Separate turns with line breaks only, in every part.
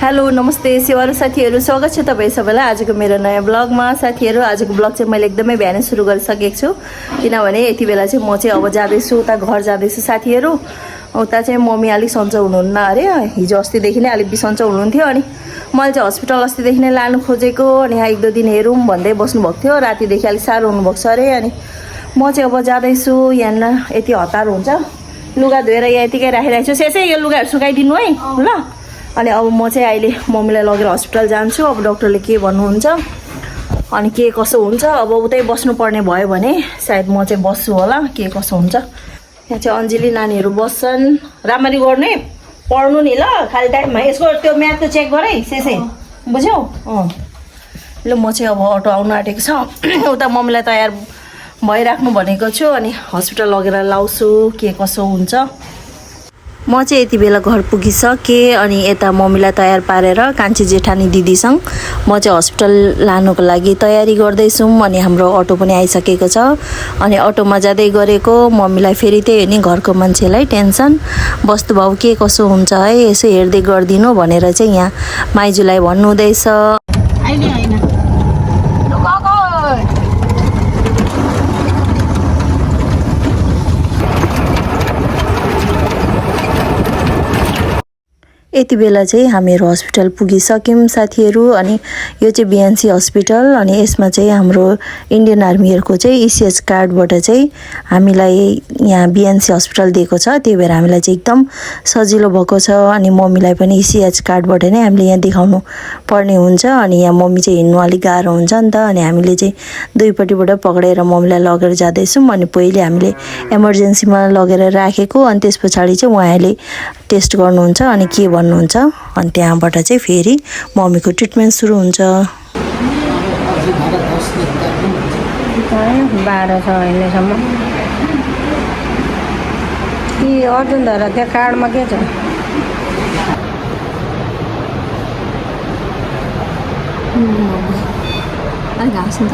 Hello नमस्ते सेवारू साथीहरू, स्वागत छ तपाईँ सबैलाई आजको मेरो नयाँ ब्लगमा। साथीहरू, आजको ब्लग चाहिँ मैले एकदमै बिहानै सुरु गरिसकेको छु, किनभने यति बेला चाहिँ म चाहिँ अब जाँदैछु उता घर जाँदैछु। साथीहरू, उता चाहिँ मम्मी अलिक सन्चो हुनुहुन्न अरे, हिजो अस्तिदेखि नै अलिक बिसन्चो हुनुहुन्थ्यो। अनि मैले चाहिँ हस्पिटल अस्तिदेखि नै लानु खोजेको, अनि यहाँ 1-2 दिन हेरौँ भन्दै बस्नुभएको थियो। रातिदेखि अलिक साह्रो हुनुभएको छ अरे। अनि म चाहिँ अब जाँदैछु। यहाँ यति हतार हुन्छ, लुगा धोएर यहाँ यतिकै राखिरहेको छु। सेसै यो लुगाहरू सुकाइदिनु है ल। अनि अब म चाहिँ अहिले मम्मीलाई लगेर हस्पिटल जान्छु। अब डक्टरले के भन्नुहुन्छ अनि के कसो हुन्छ। अब उतै बस्नुपर्ने भयो भने सायद म चाहिँ बस्छु होला, के कसो हुन्छ। यहाँ चाहिँ अन्जली नानीहरू बस्छन्। राम्ररी गर्नु है, पढ्नु नि ल खाली टाइममा। यसको त्यो म्याथको चेक गर है सेसै, बुझ्यौ? ल म चाहिँ अब अटो आउनु आँटेको छ। उता मम्मीलाई तयार भइराख्नु भनेको छु, अनि हस्पिटल लगेर लाउँछु, के कसो हुन्छ। म चाहिँ यति बेला घर पुगिसकेँ। अनि यता मम्मीलाई तयार पारेर कान्छी जेठानी दिदीसँग म चाहिँ हस्पिटल लानुको लागि तयारी गर्दैछौँ। अनि हाम्रो अटो पनि आइसकेको छ। अनि अटोमा जाँदै गरेको मम्मीलाई फेरि त्यही हो नि, घरको मान्छेलाई टेन्सन, बस्तुभाउ के कसो हुन्छ है, यसो हेर्दै गरिदिनु भनेर चाहिँ यहाँ माइजूलाई भन्नुहुँदैछ। यति बेला चाहिँ हामीहरू हस्पिटल पुगिसक्यौँ साथीहरू। अनि यो चाहिँ बिएनसी हस्पिटल, अनि यसमा चाहिँ हाम्रो इन्डियन आर्मीहरूको चाहिँ इसिएच कार्डबाट चाहिँ हामीलाई यहाँ बिएनसी हस्पिटल दिएको छ। त्यही भएर हामीलाई चाहिँ एकदम सजिलो भएको छ। अनि मम्मीलाई पनि इसिएच कार्डबाट नै हामीले यहाँ देखाउनु पर्ने हुन्छ। अनि यहाँ मम्मी चाहिँ हिँड्नु अलिक गाह्रो हुन्छ नि त। अनि हामीले चाहिँ दुईपट्टिबाट पक्रेर मम्मीलाई लगेर जाँदैछौँ। अनि पहिले हामीले इमर्जेन्सीमा लगेर राखेको, अनि त्यस पछाडि चाहिँ उहाँले टेस्ट गर्नुहुन्छ अनि के भन्नुहुन्छ, अनि त्यहाँबाट चाहिँ फेरि मम्मीको ट्रिटमेन्ट सुरु हुन्छ।
12 छ अहिलेसम्म। कि अर्जुन धरा त्यो कार्डमा के छ?
अलिक घाँस नि त।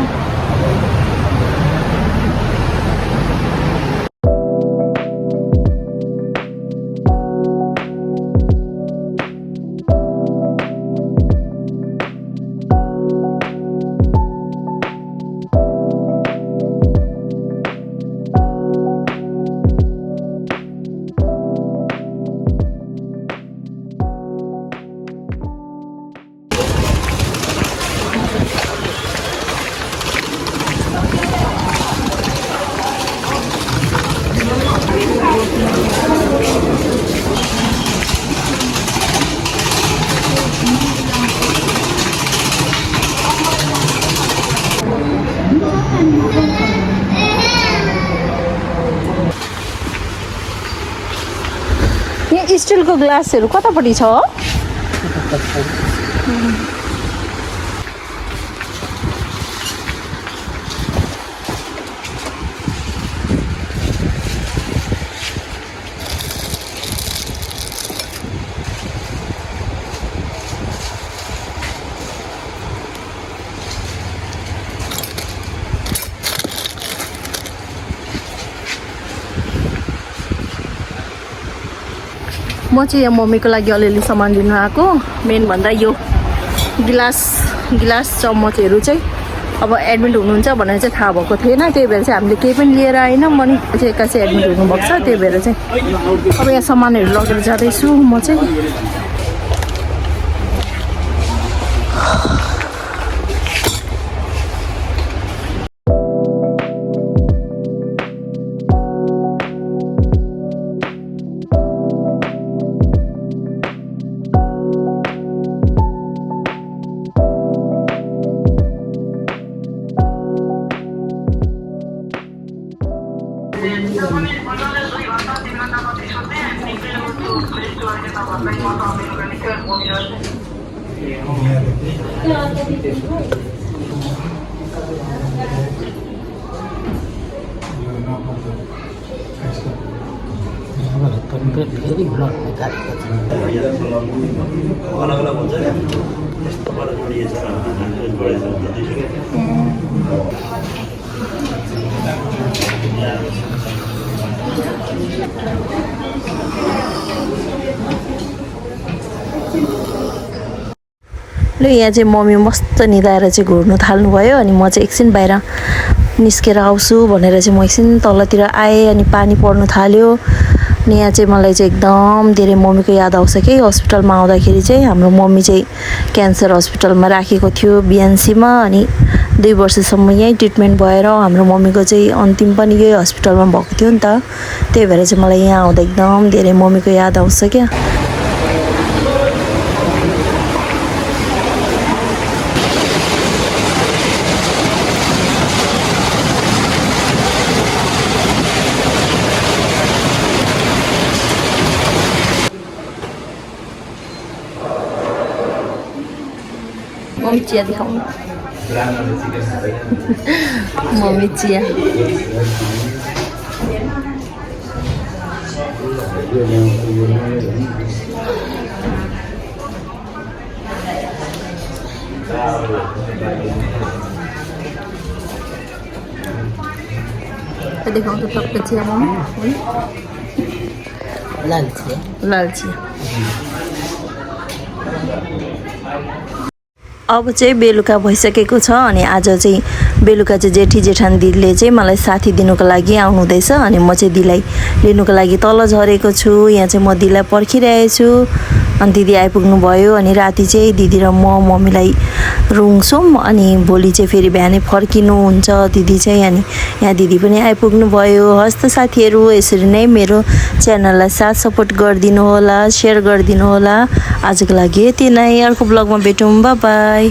यहाँ स्टिलको ग्लासहरू कतापट्टि छ? म चाहिँ यहाँ मम्मीको लागि अलिअलि सामान लिनु आएको। मेन भन्दा यो गिलास चम्मचहरू चाहिँ अब एडमिट हुनुहुन्छ भनेर चाहिँ थाहा भएको थिएन। त्यही भएर चाहिँ हामीले केही पनि लिएर आएनौँ। अनि चाहिँ एक्कासी एडमिट हुनुभएको छ, त्यही भएर चाहिँ अब यहाँ सामानहरू लगेर जाँदैछु म चाहिँ।
फेरि ब्लड निकालेको छ। अलग अलग हुन्छ नि, यस्तो पारा जोडिएछ
ल यहाँ चाहिँ मम्मी मस्त निदाएर चाहिँ घुर्नु थाल्नुभयो अनि म चाहिँ एकछिन बाहिर निस्केर आउँछु भनेर चाहिँ म एकछिन तलतिर आएँ अनि पानी पर्नु थाल्यो अनि यहाँ चाहिँ मलाई चाहिँ एकदम धेरै मम्मीको याद आउँछ कि हस्पिटलमा आउँदाखेरि चाहिँ हाम्रो मम्मी चाहिँ क्यान्सर हस्पिटलमा राखेको थियो बिएनसीमा अनि 2 वर्षसम्म यहीँ ट्रिटमेन्ट भएर हाम्रो मम्मीको चाहिँ अन्तिम पनि यही हस्पिटलमा भएको थियो नि त त्यही भएर चाहिँ मलाई यहाँ आउँदा एकदम धेरै मम्मीको याद आउँछ क्या मम्मी चिया दिखाउनु मम्मी चिया दिखाउँ त टक्क चिया मम्मी
लाल चिया
लाल चिया अब चाहिँ बेलुका भइसकेको छ अनि आज चाहिँ बेलुका चाहिँ जेठी जेठान दिदीले चाहिँ मलाई साथी दिनुको लागि आउनुहुँदैछ अनि म चाहिँ दिदीलाई लिनुको लागि तल झरेको छु यहाँ चाहिँ म दिदीलाई पर्खिरहेको छु अनि दिदी आइपुग्नु भयो अनि राति चाहिँ दिदी र म मम्मीलाई रुङ्छौँ अनि भोलि चाहिँ फेरि बिहानै फर्किनुहुन्छ दिदी चाहिँ अनि यहाँ दिदी पनि आइपुग्नु भयो हस् त साथीहरू यसरी नै मेरो च्यानललाई साथ सपोर्ट गरिदिनु होला सेयर गरिदिनु होला आजको लागि यति नै अर्को ब्लगमा भेटौँ बाई